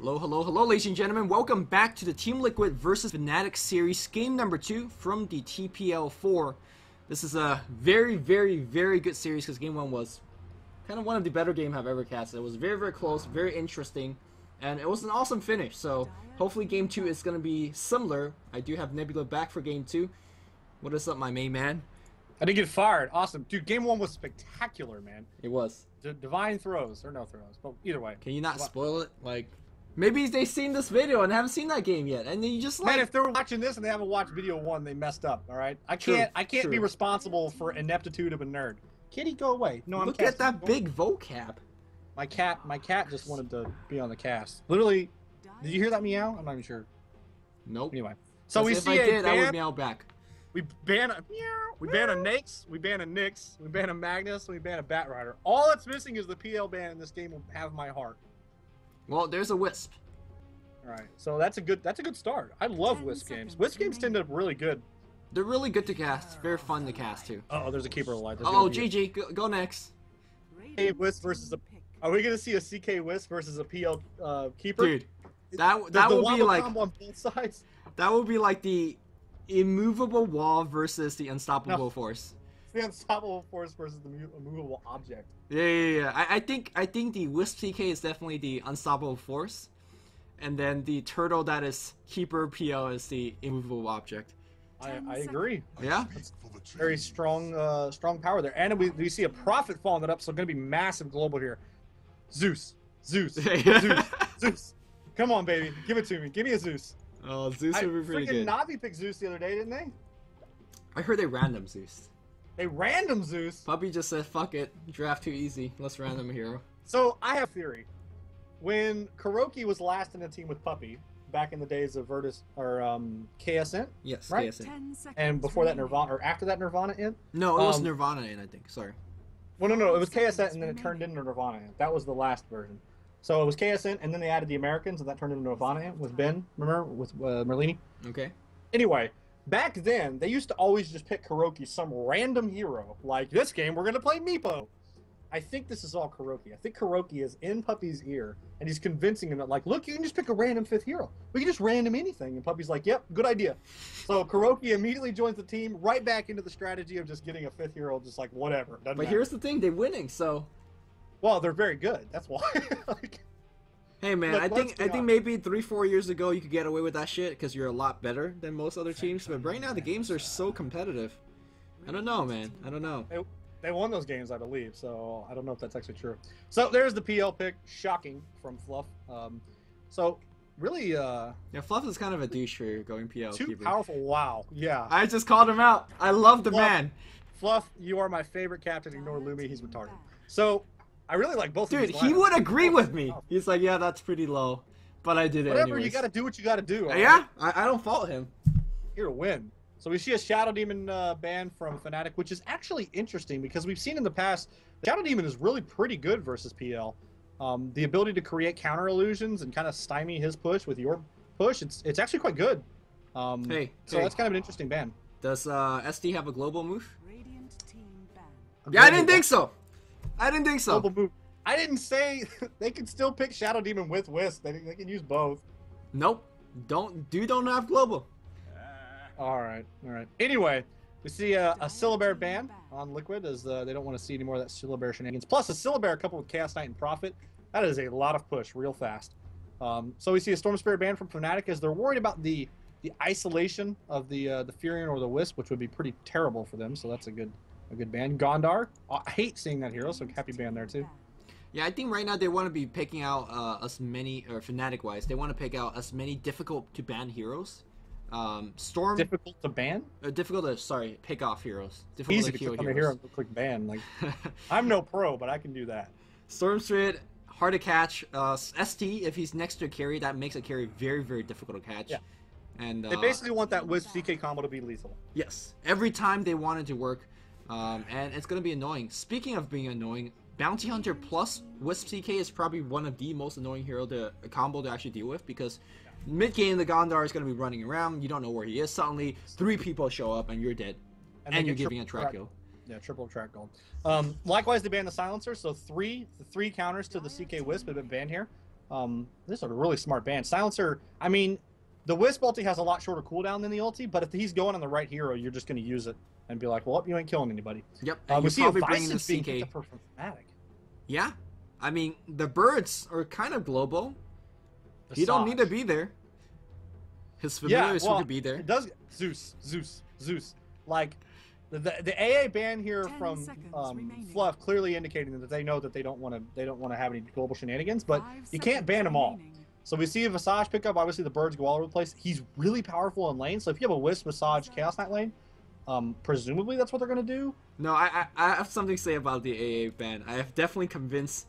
Hello, hello, hello, ladies and gentlemen. Welcome back to the Team Liquid versus Fnatic series, game number 2 from the TPL4. This is a very good series because game 1 was kind of one of the better games I've ever casted. It was very close, very interesting, and it was an awesome finish. So hopefully game 2 is going to be similar. I do have Nebula back for game 2. What is up, my main man? I didn't get fired. Awesome. Dude, game 1 was spectacular, man. It was. Divine throws, or no throws, but either way. Can you not spoil it? Like, maybe they've seen this video and haven't seen that game yet, and then you just like... Man, if they're watching this and they haven't watched video 1, they messed up, alright? I can't be responsible for ineptitude of a nerd. Kitty, go away. No, I'm Look at that big vocab. My cat just wanted to be on the cast. Literally, did you hear that meow? I'm not even sure. Nope. Anyway. So we see I would meow back. We ban a Nyx, we ban a Nyx, we ban a Magnus, we ban a Batrider. All that's missing is the PL ban, and this game will have my heart. Well, there's a Wisp. All right, so that's a good start. I love Wisp games. Wisp games tend to be really good. They're really good to cast. Very fun to cast too. Oh, there's a keeper alive. Oh, GG, go next. CK Wisp versus a. Are we gonna see a CK Wisp versus a PL keeper? Dude, that would be like on both sides. That would be like the immovable wall versus the unstoppable force. The unstoppable force versus the immovable object. Yeah. I think the Wisp CK is definitely the unstoppable force, and then the turtle that is keeper PL is the immovable object. I agree. Yeah. That's very strong power there, and we see a Prophet following that up, so it's gonna be massive global here. Zeus. Come on, baby, give it to me. Give me a Zeus. Oh, Zeus would be pretty good. Navi picked Zeus the other day, didn't they? I heard they random Zeus. They random Zeus? Puppy just said, fuck it, draft too easy, let's random a hero. So, I have a theory. When Kuroki was last in a team with Puppy, back in the days of Virtus, or KSN? Yes, right? KSN. And before that Nirvana, or after that Nirvana in? No, it was Nirvana in, I think, sorry. Well, no, it was KSN and then it turned into Nirvana in. That was the last version. So it was KSN, and then they added the Americans, and that turned into Nirvana with Ben, remember, with Merlini? Okay. Anyway, back then, they used to always just pick Kuroki, some random hero. Like, this game, we're going to play Meepo. I think this is all Kuroki. I think Kuroki is in Puppy's ear, and he's convincing him that, like, look, you can just pick a random 5th hero. We can just random anything. And Puppy's like, yep, good idea. So Kuroki immediately joins the team, right back into the strategy of just getting a 5th hero, just like, whatever. But here's the thing, they're winning, so... Well, they're very good. That's why. Like, hey man, I think maybe 3-4 years ago you could get away with that shit because you're a lot better than most other teams. But right now the games are so competitive. I don't know, man. I don't know. They won those games, I believe. So I don't know if that's actually true. So there's the PL pick, shocking from Fluff. So really, yeah, Fluff is kind of a douche for going PL. Too powerful. Wow. Yeah. I just called him out. I love the man. Fluff, you are my favorite captain. Ignore Lumi. He's retarded. So. I really like both of these lineups. Dude, he would agree with me. He's like, yeah, that's pretty low. But I did it Whatever, anyways. You gotta do what you gotta do. Yeah, I don't fault him. Here to win. So we see a Shadow Demon ban from Fnatic, which is actually interesting because we've seen in the past, Shadow Demon is really pretty good versus PL. The ability to create counter illusions and kind of stymie his push with your push, it's actually quite good. So that's kind of an interesting ban. Does SD have a global move? Yeah, I didn't think so. I didn't think so. I didn't say they can still pick Shadow Demon with Wisp. They can use both. Nope. Don't have global. All right. Anyway, we see a Syllabear ban on Liquid as they don't want to see any more of that Syllabear shenanigans. Plus a Syllabear coupled with Chaos Knight and Prophet. That is a lot of push real fast. So we see a Storm Spirit ban from Fnatic as they're worried about the isolation of the Furion or the Wisp, which would be pretty terrible for them. So that's a good ban. Gondar. I hate seeing that hero, so happy ban there too. Yeah, I think right now they want to be picking out as many, or Fnatic-wise, they want to pick out as many difficult to ban heroes. Storm. Difficult to ban? Difficult to, sorry, pick off heroes. Difficult easy to click on a hero and click ban. Like, I'm no pro, but I can do that. Storm Spirit, hard to catch. ST, if he's next to a carry, that makes a carry very difficult to catch. Yeah. And they basically want that Wisp CK combo to be lethal. Yes. Every time they want it to work. And it's going to be annoying. Speaking of being annoying, Bounty Hunter plus Wisp CK is probably one of the most annoying combo to actually deal with because mid-game the Gondar is going to be running around, you don't know where he is, suddenly 3 people show up and you're dead. And you're giving a track kill. Yeah, triple track gold. Likewise, they banned the Silencer, so the three counters to the CK Wisp have been banned here. This is a really smart ban. Silencer, I mean, the Wisp ulti has a lot shorter cooldown than the ulti, but if he's going on the right hero, you're just going to use it and be like, well, you ain't killing anybody. Yep. We see a bringing the Vice being CK. picked up from Fnatic. Yeah. I mean, the birds are kind of global. He don't need to be there. His familiars could be there. It does. Zeus. Like, the AA ban here from Fluff clearly indicating that they know that they don't want to have any global shenanigans, but you can't ban them all. So we see a Visage pickup. Obviously, the birds go all over the place. He's really powerful in lane. So if you have a Wisp, Visage, Chaos Knight lane, presumably that's what they're going to do. No, I have something to say about the AA ban. I have definitely convinced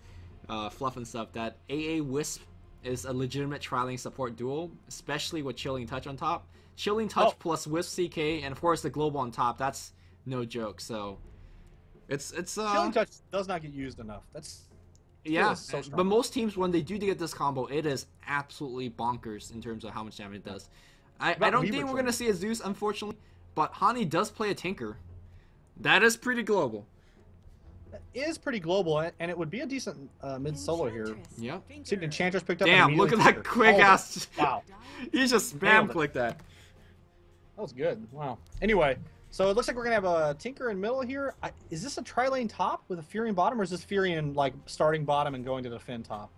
Fluff and stuff that AA Wisp is a legitimate trialing support duo, especially with Chilling Touch on top. Chilling Touch plus Wisp CK, and of course the global on top. That's no joke. So it's Chilling Touch does not get used enough. That's yeah, so strong. But most teams, when they do get this combo, it is absolutely bonkers in terms of how much damage it does. I don't think we're gonna see a Zeus, unfortunately, but Hani does play a Tinker. That is pretty global. That is pretty global, and it would be a decent mid solo here. Yeah. See, the Enchantress picked up. Damn! Look at that quick ass. Wow. He just spam clicked that. That was good. Wow. Anyway, so it looks like we're gonna have a Tinker in middle here. Is this a tri-lane top with a Furion bottom, or is this Furion like starting bottom and going to defend top?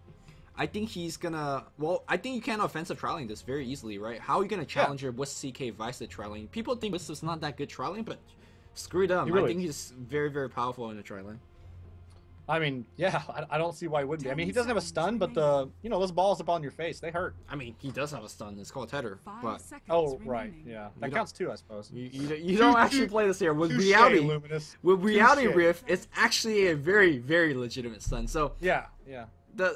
I think he's gonna. Well, I think you can offensive tri-lane this very easily, right? How are you gonna challenge your Wisp CK Vice to tri-lane? People think Wisp is not that good tri-lane, but screw them. Really I think he's very, very powerful in the tri-lane. I mean, yeah, I don't see why he wouldn't be. I mean, he doesn't have a stun, but those balls up on your face, they hurt. I mean, he does have a stun. It's called Tether. But oh, right, yeah, that counts too, I suppose. You don't actually play this here with reality. Luminous. With reality Rift, it's actually a very, very legitimate stun. So yeah.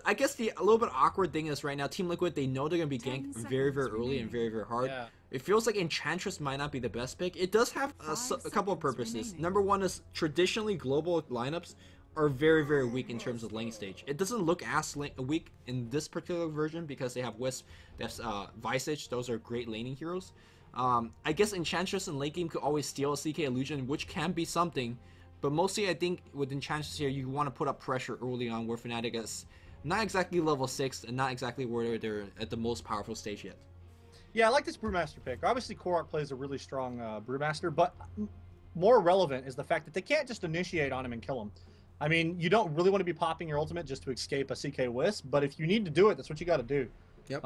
I guess a little bit awkward thing is right now, Team Liquid, they know they're gonna be ganked very, very early and very, very hard. Yeah. It feels like Enchantress might not be the best pick. It does have a couple of purposes. Number one is traditionally global lineups are very, very weak in terms of lane stage. It doesn't look as weak in this particular version because they have Wisp, they have Visage. Those are great laning heroes. I guess Enchantress and late game could always steal a CK Illusion, which can be something. But mostly, I think with Enchantress here, you want to put up pressure early on where Fnatic is not exactly level 6 and not exactly where they're at the most powerful stage yet. Yeah, I like this Brewmaster pick. Obviously, Korok plays a really strong Brewmaster, but more relevant is the fact that they can't just initiate on him and kill him. I mean, you don't really want to be popping your ultimate just to escape a CK Wisp, but if you need to do it, that's what you got to do. Yep.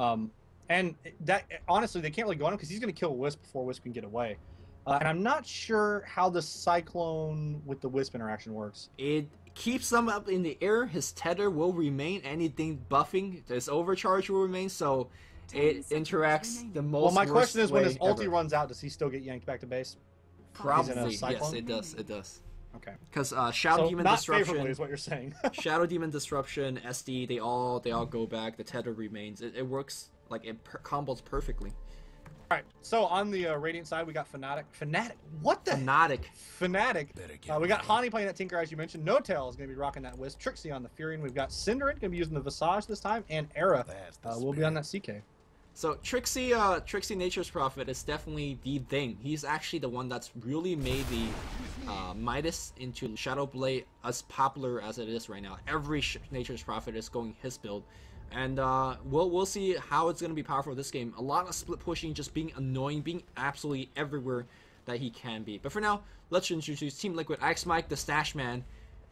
And that honestly, they can't really go on him because he's going to kill Wisp before Wisp can get away. And I'm not sure how the Cyclone with the Wisp interaction works. It keeps them up in the air. His tether will remain. Anything buffing, his overcharge will remain. So it interacts the most. Well, my question is, when his ulti ever. runs out, does he still get yanked back to base? Probably, yes, it does. It does. Okay. Because Shadow Demon not Disruption favorably is what you're saying. Shadow Demon Disruption, SD, they all go back. The tether remains. It works like it combos perfectly. All right. So on the Radiant side, we got Fnatic. What the? Fnatic. We got Hani playing that Tinker, as you mentioned. No-Tail is going to be rocking that Wisp. Trixie on the Furion. We've got Cinderin going to be using the Visage this time, and Era will be on that CK. So Trixie Nature's Prophet is definitely the thing. He's actually the one that's really made the Midas into Shadow Blade as popular as it is right now. Every Nature's Prophet is going his build, and we'll see how it's gonna be powerful this game. A lot of split pushing, just being annoying, being absolutely everywhere that he can be. But for now, let's introduce Team Liquid. Ice Mike, the Stash Man,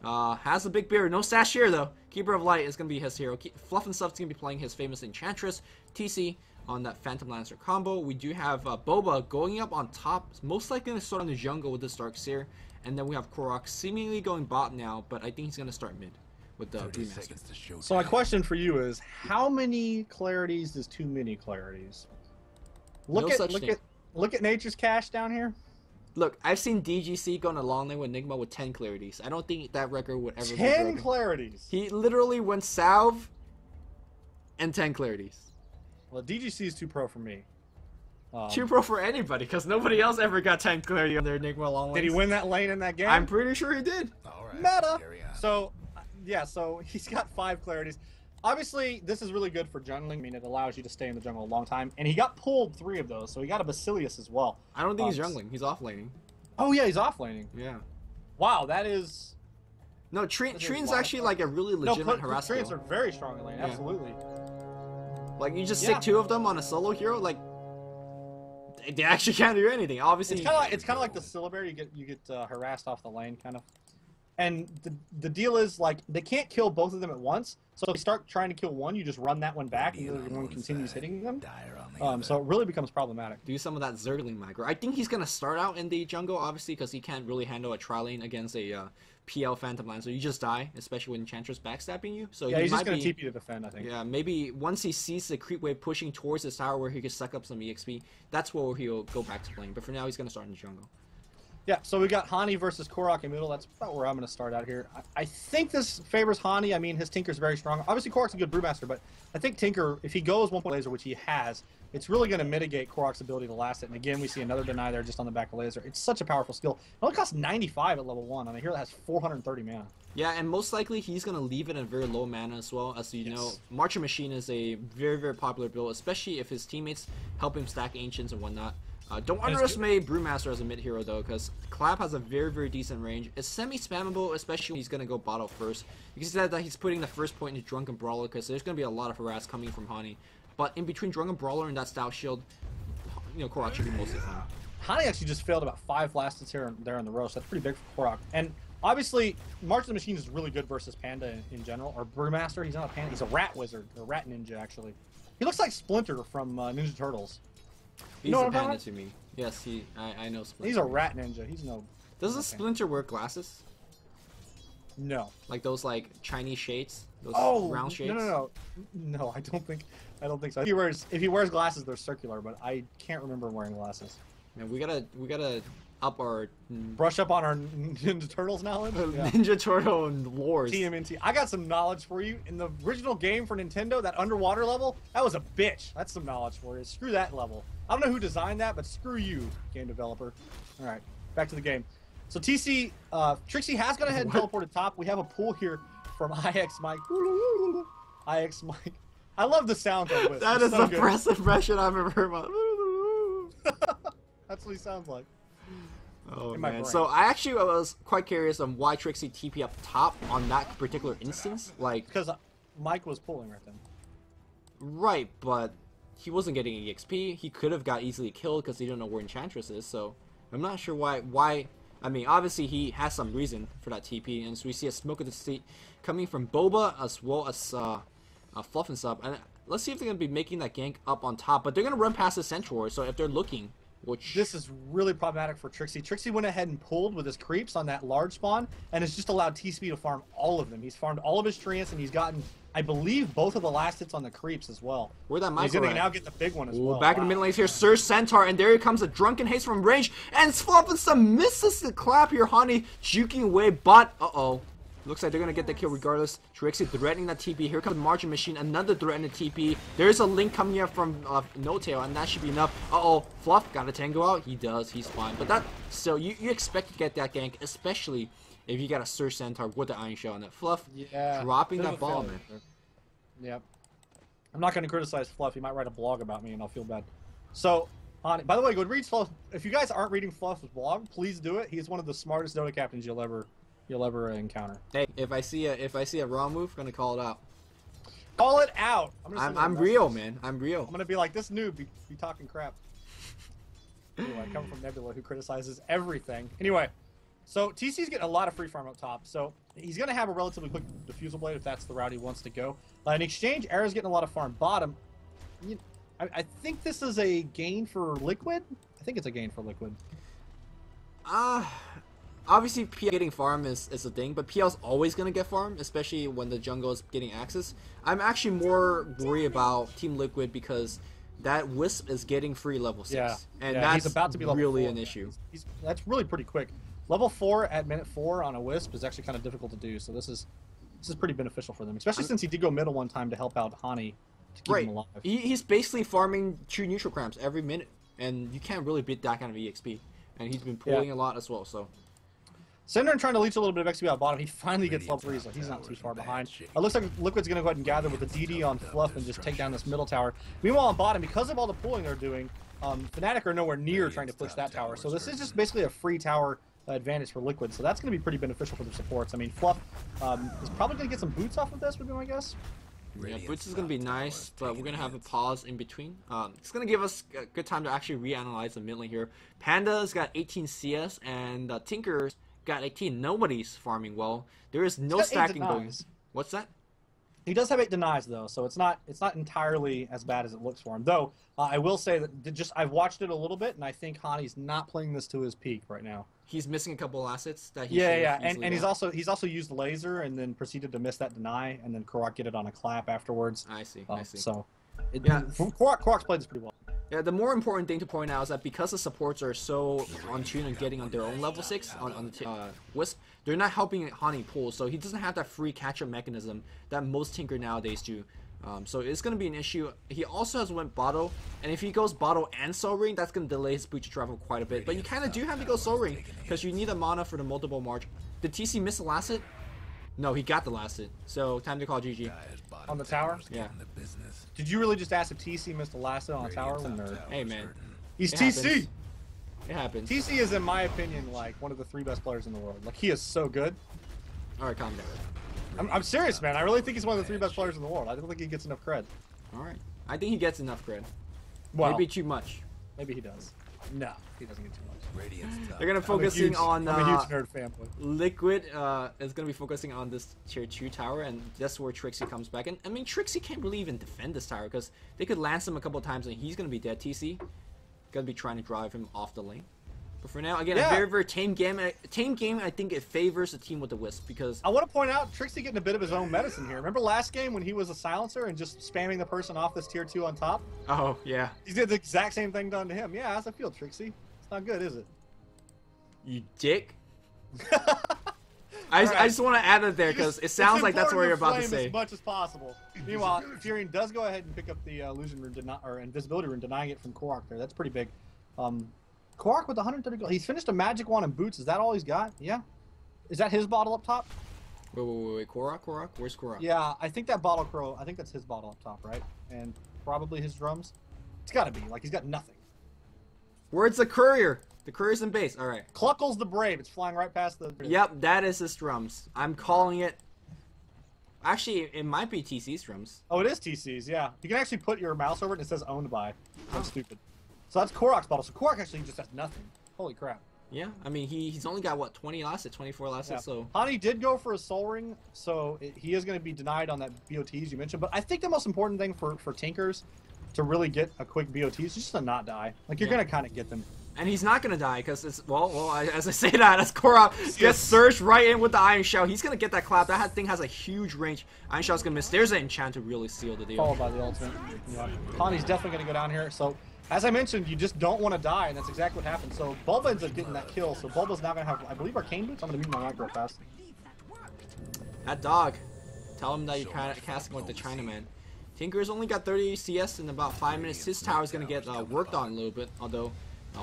has a big beard. No stash here though. Keeper of Light is gonna be his hero. Fluff and Stuff's gonna be playing his famous Enchantress. TC on that Phantom Lancer combo. We do have Boba going up on top, most likely going to start on the jungle with this Darkseer, and then we have Korok seemingly going bot now, but I think he's going to start mid with the Brewmaster. So my question for you is, how many clarities is too many clarities? Look at Nature's Cash down here. Look, I've seen DGC go on a long lane with Nigma with 10 clarities. I don't think that record would ever be 10 clarities. He literally went salve and 10 clarities. Well, DGC is too pro for me. Too pro for anybody, because nobody else ever got 10 clarity on their Enigma long lanes. Did he win that lane in that game? I'm pretty sure he did. All right, Meta. So, yeah, so he's got 5 clarities. Obviously, this is really good for jungling. I mean, it allows you to stay in the jungle a long time. And he got pulled 3 of those, so he got a Basilius as well. I don't think he's jungling. He's off laning. Oh, yeah, he's off laning. Yeah. Wow, that is... No, Treen's actually like a really legitimate harassment. Treants are very strong in lane, absolutely. Like, you just stick 2 of them on a solo hero, like, they actually can't do anything. Obviously, it's kind of like the Syllabare. You get harassed off the lane, kind of. And the deal is, like, they can't kill both of them at once. So if you start trying to kill one, you just run that one back, and the other one continues hitting them. So it really becomes problematic. Do some of that Zergling micro. I think he's gonna start out in the jungle, obviously, because he can't really handle a tri-lane against a PL Phantom line. So you just die, especially when Enchantress backstabbing you. So yeah, he's just gonna TP to defend, I think. Yeah, maybe once he sees the creep wave pushing towards his tower where he can suck up some EXP, that's where he'll go back to playing. But for now, he's gonna start in the jungle. Yeah, so we got Hani versus Korok in middle. That's about where I'm going to start out here. I think this favors Hani. I mean, his Tinker's very strong. Obviously, Korok's a good Brewmaster, but I think Tinker, if he goes 1 point laser, which he has, it's really going to mitigate Korok's ability to last it. And again, we see another deny there just on the back of laser. It's such a powerful skill. It only costs 95 at level 1, and I hear that has 430 mana. Yeah, and most likely he's going to leave it at very low mana as well. As you know, Marcher Machine is a very, very popular build, especially if his teammates help him stack Ancients and whatnot. Don't underestimate Brewmaster as a mid hero though, because Clap has a very, very decent range. It's semi-spammable, especially when he's going to go bottle first. You can see that he's putting the first point into Drunken Brawler, because there's going to be a lot of harass coming from Hani. But in between Drunken Brawler and that Stout Shield, you know, Korok should be mostly fine. Hani actually just failed about 5 last hits here and there in the row, so that's pretty big for Korok. And obviously, March of the Machine is really good versus Panda in general, or Brewmaster. He's not a Panda, he's a Rat Wizard, a Rat Ninja actually. He looks like Splinter from Ninja Turtles. He's a Panda to me. Yes, I know Splinter. He's a Rat Ninja. He's no... Doesn't Splinter wear glasses? No. Like those like Chinese shades? Those round shades? No, I don't think so. If he wears glasses, they're circular, but I can't remember him wearing glasses. Man, we gotta up our brush up on our Ninja Turtles knowledge. Yeah. Ninja Turtle and lores. TMNT. I got some knowledge for you. In the original game for Nintendo, that underwater level, that was a bitch. That's some knowledge for you. Screw that level. I don't know who designed that, but screw you, game developer. All right, back to the game. So TC, Trixie has gone ahead and teleported top. We have a pull here from IX Mike. IX Mike. I love the sound of this. That is the best impression I've ever heard. That's what he sounds like. Oh man, so I was quite curious on why Trixie TP up top on that particular instance. Like, because Mike was pulling right then. Right, but he wasn't getting EXP. He could have got easily killed because he don't know where Enchantress is. So I'm not sure why. I mean, obviously he has some reason for that TP, and so we see a Smoke of the Sea coming from Boba as well as Fluff and Sub. And let's see if they're gonna be making that gank up on top. But they're gonna run past the Centaur. So if they're looking. Which... This is really problematic for Trixie. Trixie went ahead and pulled with his creeps on that large spawn, and has just allowed TSP to farm all of them. He's farmed all of his treants, and he's gotten, I believe, both of the last hits on the creeps as well. Where that He's going to now get the big one as well. Back in the mid lanes here, Surge Centaur, and there comes a Drunken Haste from range, and Fluff and some misses the clap here. Hani juking away, but looks like they're going to get the kill regardless. Trixie threatening that TP. Here comes Margin Machine, another threatening TP. There's a link coming here from No-Tail, and that should be enough. Fluff got a tango out. He does. He's fine. But that still, you expect to get that gank, especially if you got a Surge Centaur with the Iron Shell on it. Fluff dropping that ball, man. Yep. I'm not going to criticize Fluff. He might write a blog about me, and I'll feel bad. So, by the way, go read Fluff. If you guys aren't reading Fluff's blog, please do it. He's one of the smartest Dota captains you'll ever encounter. Hey, if I see a raw move, I'm gonna call it out. Call it out. I'm real, man. I'm real. I'm gonna be like, this noob be talking crap. Anyway, coming from Nebula, who criticizes everything. Anyway, so TC's getting a lot of free farm up top, so he's gonna have a relatively quick Diffusal Blade if that's the route he wants to go. In exchange, Era's getting a lot of farm bottom. I think this is a gain for Liquid. I think it's a gain for Liquid. Obviously, PL getting farm is a thing, but PL's always going to get farm, especially when the jungle is getting access. I'm actually more worried about Team Liquid because that Wisp is getting free level 6. And that's he's about to be level really 4. an issue. That's really pretty quick. Level 4 at minute 4 on a Wisp is actually kind of difficult to do, so this is pretty beneficial for them, especially since he did go middle one time to help out Hani to keep him alive. He's basically farming 2 neutral cramps every minute, and you can't really beat that kind of EXP. And he's been pulling a lot as well, so... Cinder trying to leech a little bit of XP out bottom. He finally gets level 3, so he's not too far behind. It looks like Liquid's going to go ahead and gather with the DD on Fluff and just take down this middle tower. Meanwhile, on bottom, because of all the pulling they're doing, Fnatic are nowhere near trying to push that tower. So this is just basically a free tower advantage for Liquid. So that's going to be pretty beneficial for their supports. I mean, Fluff is probably going to get some boots off of this, would be my guess. Yeah, Boots is going to be nice, but we're going to have a pause in between. It's going to give us a good time to actually reanalyze the mid lane here. Panda's got 18 CS, and Tinker's got 18. Nobody's farming well. There is no stacking going. What's that? He does have 8 denies though, so it's not entirely as bad as it looks for him. Though I will say that I've watched it a little bit, and I think Hani's not playing this to his peak right now. He's missing a couple assets that he and he's also used laser and then proceeded to miss that deny, and then Korok get it on a clap afterwards. I see. So Korok's played this pretty well. Yeah, the more important thing to point out is that because the supports are so on tune and getting on their own level 6 on the Wisp, they're not helping Hani pull, so he doesn't have that free catch-up mechanism that most Tinker nowadays do. So it's going to be an issue. He also has went bottle, and if he goes bottle and soul ring, that's going to delay his boot to travel quite a bit. But you kind of do have to go soul ring, because you need a mana for the multiple march. Did TC miss the last hit? No, he got the last hit. So time to call GG. On the tower? Yeah. Did you really just ask if TC missed the last hit on the tower? Hey man. He's TC! It happens. TC is, in my opinion, like one of the 3 best players in the world. Like, he is so good. Alright, calm down. I'm serious, man. I really think he's one of the 3 best players in the world. I don't think he gets enough cred. Alright. I think he gets enough cred. Well, maybe too much. Maybe he does. No, he doesn't get too much. They're gonna focusing on I'm a huge nerd fanboy. Liquid is gonna be focusing on this tier 2 tower, and that's where Trixie comes back. And I mean, Trixie can't really even defend this tower because they could lance him a couple times and he's gonna be dead. TC gonna be trying to drive him off the lane. But for now, again, a very, very tame game. Tame game, I think it favors the team with the Wisp because... I want to point out, Trixie getting a bit of his own medicine here. Remember last game when he was a silencer and just spamming the person off this tier 2 on top? Oh, yeah. He did the exact same thing done to him. Yeah, how's it feel, Trixie? It's not good, is it? You dick. I just want to add it there because it sounds like that's what you're about to say. As much as possible. Meanwhile, Furion does go ahead and pick up the illusion rune, or invisibility rune, denying it from Korok there. That's pretty big. Korok with 130 gold. He's finished a magic wand and boots. Is that all he's got? Yeah. Is that his bottle up top? Wait. Korok? Where's Korok? Yeah, I think that bottle crow. I think that's his bottle up top, right? And probably his drums. It's got to be. Like, he's got nothing. Where's the courier? The courier's in base. All right. Cluckle's the brave. It's flying right past the... Yep, that is his drums. I'm calling it. Actually, it might be TC's drums. Oh, it is TC's, yeah. You can actually put your mouse over it and it says owned by. That's stupid. So that's Korok's bottle. So Korok actually just has nothing. Holy crap. Yeah, I mean, he's only got, what, 20 last hit, 24 last hit, so... Hani did go for a soul ring, so he is going to be denied on that BOTs you mentioned. But I think the most important thing for Tinkers to really get a quick BOT is just to not die. Like, you're going to kind of get them. And he's not going to die, because it's, well, as I say that, as Korok gets surged right in with the Iron Shell, he's going to get that clap. That thing has a huge range. Iron Shell's going to miss. There's an enchant to really seal the deal. Followed by the ultimate. Yeah. Hani's definitely going to go down here, so... As I mentioned, you just don't want to die, and that's exactly what happened. So Bulba ends up getting that kill, so Bulba's now going to have, I believe, Arcane Boots. I'm going to mute my mic real fast. That dog. Tell him that you're casting like the Chinaman. Tinker's only got 30 CS in about 5 minutes. His tower's going to get worked on a little bit, although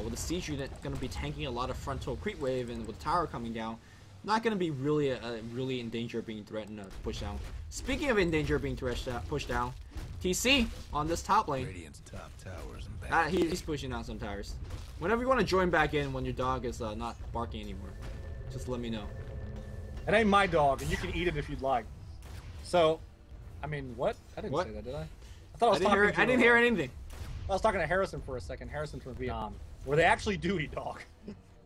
with the siege unit going to be tanking a lot of frontal creep wave, and with the tower coming down, not going to be really in danger of being threatened to push down. Speaking of in danger of being pushed down, TC on this top lane. Top towers and he's pushing out some towers. Whenever you want to join back in when your dog is not barking anymore, just let me know. It ain't my dog, and you can eat it if you'd like. So, I mean, what? I didn't say that, did I? I thought I didn't hear anything. I was talking to Harrison for a second. Harrison from Vietnam, where they actually do eat dog.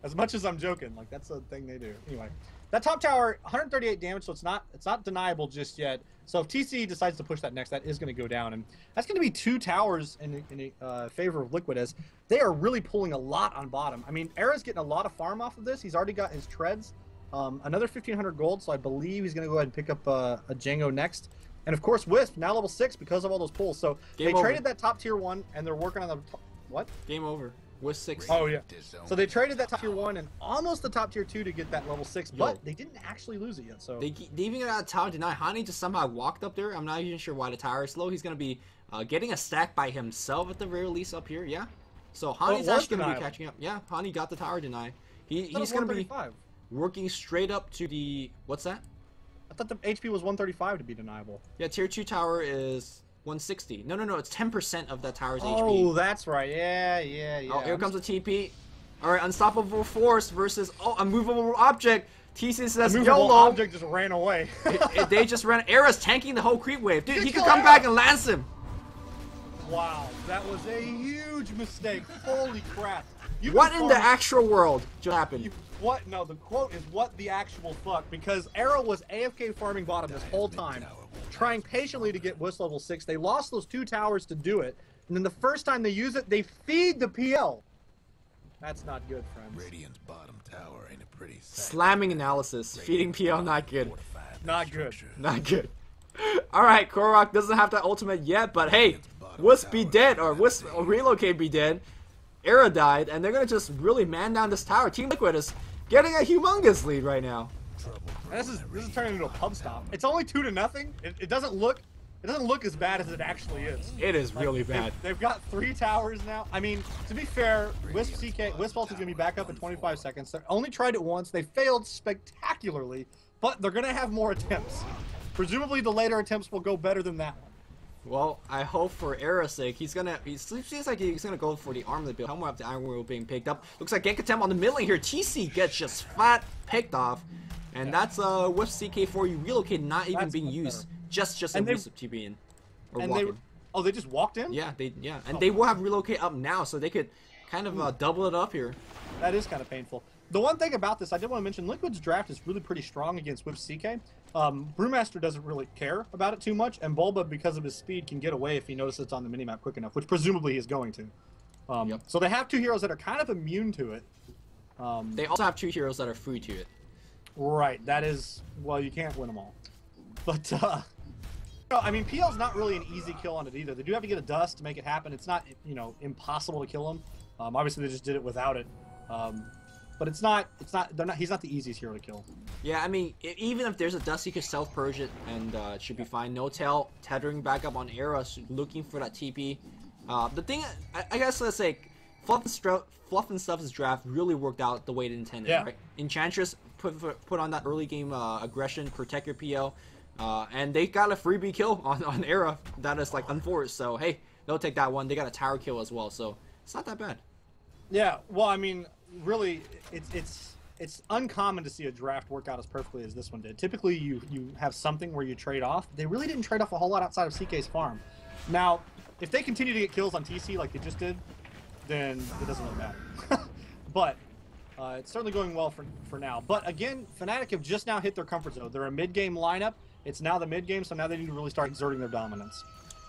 As much as I'm joking, like that's a thing they do. Anyway, that top tower, 138 damage, so it's not deniable just yet. So if TC decides to push that next, that is going to go down, and that's going to be 2 towers in favor of Liquid, as they are really pulling a lot on bottom. I mean, Era's getting a lot of farm off of this. He's already got his treads, another 1,500 gold, so I believe he's going to go ahead and pick up a Django next. And of course, Wisp now level 6 because of all those pulls. So they traded that top tier 1, and they're working on the what? Game over. Wisp 6. Oh yeah. So they traded that top tier 1 and almost the top tier 2 to get that level 6, but they didn't actually lose it yet. So they even got a tower deny. Hani just somehow walked up there. I'm not even sure why the tower is slow. He's gonna be getting a stack by himself at the very least up here. Yeah. So Hani's actually gonna be catching up. Yeah. Hani got the tower deny. He's gonna be working straight up to the what's that? I thought the HP was 135 to be deniable. Yeah. Tier 2 tower is 160. No. It's 10% of that tower's HP. Oh, that's right. Yeah. Oh, here comes a TP. All right, unstoppable force versus unmovable object. TC says, Unmovable YOLO. object just ran away. They just ran. Era's tanking the whole creep wave. Dude, he could come back and lance him. Wow, that was a huge mistake. Holy crap. What in the actual world just happened? What? No, the quote is what the actual fuck, because Era was AFK farming bottom this whole time, trying patiently to get Wisp level 6. They lost those 2 towers to do it, and then the first time they use it, they feed the PL. That's not good, friends. Radiant's bottom tower ain't a pretty sight. Slamming analysis. Feeding PL, not good. Not good. Not good. Alright, Korok doesn't have that ultimate yet, but hey, Wisp be dead, or Wisp or Relocate be dead. Era died, and they're gonna just really man down this tower. Team Liquid is getting a humongous lead right now. And this is turning into a pub stop. It's only 2-0. It doesn't look as bad as it actually is. It is really bad. They've got 3 towers now. I mean, to be fair, Wisp ult is gonna be back up in 25 seconds. They only tried it once. They failed spectacularly, but they're gonna have more attempts. Presumably, the later attempts will go better than that one. Well, I hope for Era's sake, he seems like he's gonna go for the armlet build. Helmet after Iron Will being picked up. Looks like gank attempt on the mid lane here. TC gets just flat picked off, and that's with CK4 Relocate not even being used. Just a Wisp TP in or walking. They just walked in? Yeah, and they will have Relocate up now, so they could kind of double it up here. That is kind of painful. The one thing about this, I did want to mention, Liquid's draft is really pretty strong against Wisp CK. Brewmaster doesn't really care about it too much, and Bulba, because of his speed, can get away if he notices it's on the minimap quick enough, which presumably he is going to. So they have 2 heroes that are kind of immune to it. They also have 2 heroes that are free to it. Right, that is, well, you can't win them all. But, I mean, PL's not really an easy kill on it either. They do have to get a dust to make it happen. It's not, impossible to kill him. Obviously, they just did it without it. But he's not the easiest hero to kill. Yeah, I mean, even if there's a dust, you can self-purge it, and it should be fine. No tail, tethering back up on Era, looking for that TP. The thing, I guess, let's say, Fluff and Stuff's draft really worked out the way it intended, right? Enchantress put on that early game aggression, protect your PL, and they got a freebie kill on Era that is, like, unforced, so, hey, they'll take that one. They got a tower kill as well, so it's not that bad. Yeah, well, I mean, really, it's uncommon to see a draft work out as perfectly as this one did. Typically, you have something where you trade off. They really didn't trade off a whole lot outside of CK's farm. Now, if they continue to get kills on TC like they just did, then it doesn't really matter. But it's certainly going well for now. But again, Fnatic have just now hit their comfort zone. They're a mid-game lineup. It's now the mid-game, so now they need to really start exerting their dominance.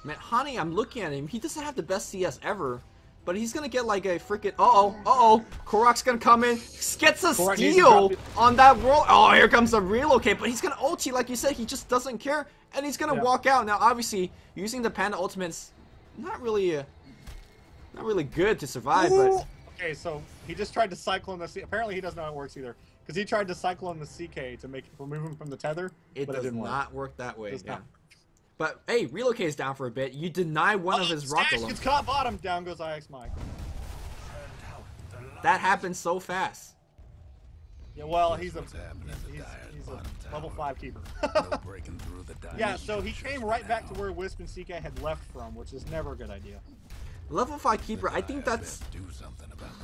Man, Hani, I'm looking at him. He doesn't have the best CS ever. But he's gonna get like a freaking Korok's gonna come in, gets a steal on that world. Oh, here comes a Relocate, but he's gonna ulti like you said. He just doesn't care, and he's gonna walk out. Now, obviously, using the Panda ultimate's not really good to survive. Ooh. But okay, so he just tried to cyclone the CK. Apparently, he doesn't know how it works either, because he tried to cyclone the CK to remove him from the tether. It but does it didn't not work that way. Yeah. But hey, Relocate's down for a bit. You deny one of his rock gets caught bottom. Down goes IX Mike. That happened so fast. Yeah, well, he's a level 5 keeper. Yeah, so he came right back to where Wisp and CK had left from, which is never a good idea. Level 5 keeper, I think that's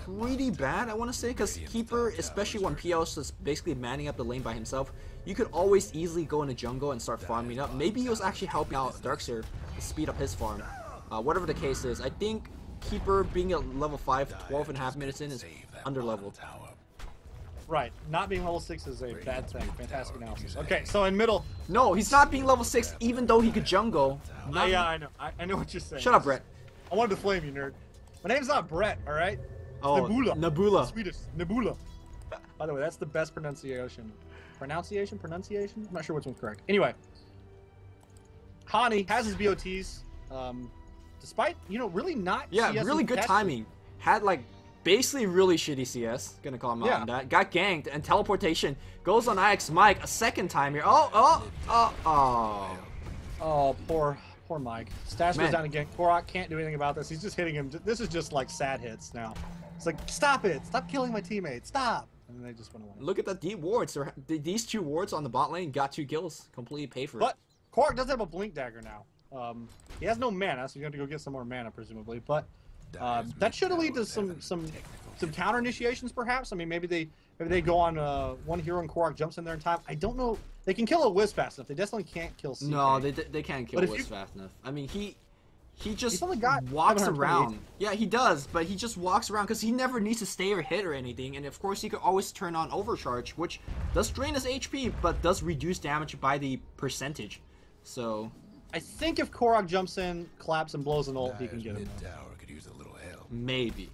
pretty bad, I want to say, because keeper, especially when PL is just basically manning up the lane by himself, you could always easily go in the jungle and start farming up. Maybe he was actually helping out Darkseer to speed up his farm. Whatever the case is, I think keeper being at level 5, 12.5 minutes in is under-leveled. Right, not being level 6 is a bad thing. Fantastic analysis. Okay, so in middle... No, he's not being level 6 even though he could jungle. Yeah, I know. I know what you're saying. Shut up, Brett. I wanted to flame you, nerd. My name's not Brett, alright? Oh, Nebula. Nebula. Swedish. Nebula. By the way, that's the best pronunciation. Pronunciation? I'm not sure which one's correct. Anyway. Hani has his BOTs. Despite, really not... Yeah, CS really good timing. Had, like, basically really shitty CS. Gonna call him out on that. Got ganked, and teleportation goes on IX Mike a second time here. Oh, poor Mike. Stash goes down again. Korok can't do anything about this. He's just hitting him. This is just like sad hits now. It's like, stop it. Stop killing my teammates. Stop. And they just went away. Look at the deep wards. These 2 wards on the bot lane got 2 kills. Completely pay for it. But Korok does have a blink dagger now. He has no mana, so you have to go get some more mana, presumably. But that should lead to some counter initiations, perhaps. I mean, maybe Maybe they go on one hero and Korok jumps in there in time. I don't know. They can kill a Wisp fast enough. They definitely can't kill CK. No, they can't kill Wisp fast enough. I mean, he just only got walks 728. around. Yeah, he does, but he just walks around because he never needs to stay or hit or anything. And of course, he could always turn on Overcharge, which does drain his HP, but does reduce damage by the percentage. So I think if Korok jumps in, claps, and blows an ult, he can get him. Tower could use a little help. Maybe.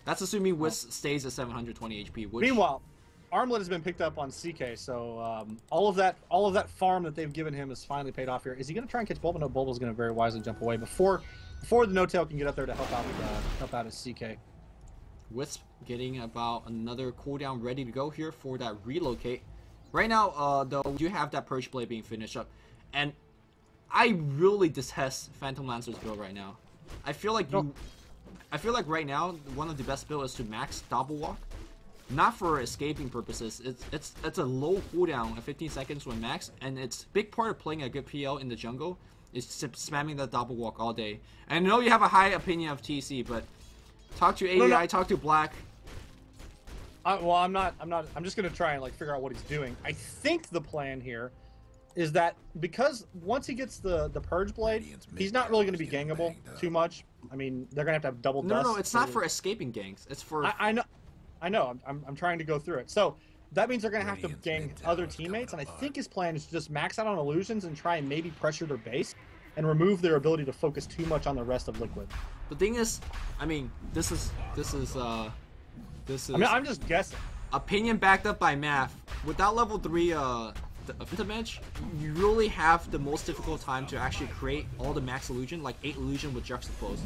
That's assuming Wisp stays at 720 HP. Which... Meanwhile, Armlet has been picked up on CK, so all of that farm that they've given him is finally paid off here. Is he going to try and catch Bulba? No, Bulba's going to very wisely jump away before the No-Tail can get up there to help out his CK. Wisp getting about another cooldown ready to go here for that relocate. Right now, though, we do have that Purge Blade being finished up, and I really detest Phantom Lancer's build right now. I feel like right now one of the best builds is to max double walk. Not for escaping purposes. It's a low cooldown at 15 seconds when max, and it's a big part of playing a good PL in the jungle is spamming that double walk all day. And I know you have a high opinion of TC, but talk to AEI, talk to Black. Well, I'm just gonna try and like figure out what he's doing. I think the plan here is that because once he gets the Purge Blade, he's not really gonna be gangable too much. I mean, they're gonna have double dust. No, it's not for escaping ganks. It's for I know. I'm trying to go through it. So that means they're going to have to gang other teammates, and I think his plan is to just max out on illusions and try and maybe pressure their base and remove their ability to focus too much on the rest of Liquid. The thing is, I mean, this is I mean, I'm just guessing. Opinion backed up by math. Without level 3 Phantom Edge, you really have the most difficult time to actually create all the max illusion, like 8 illusion with juxtapose.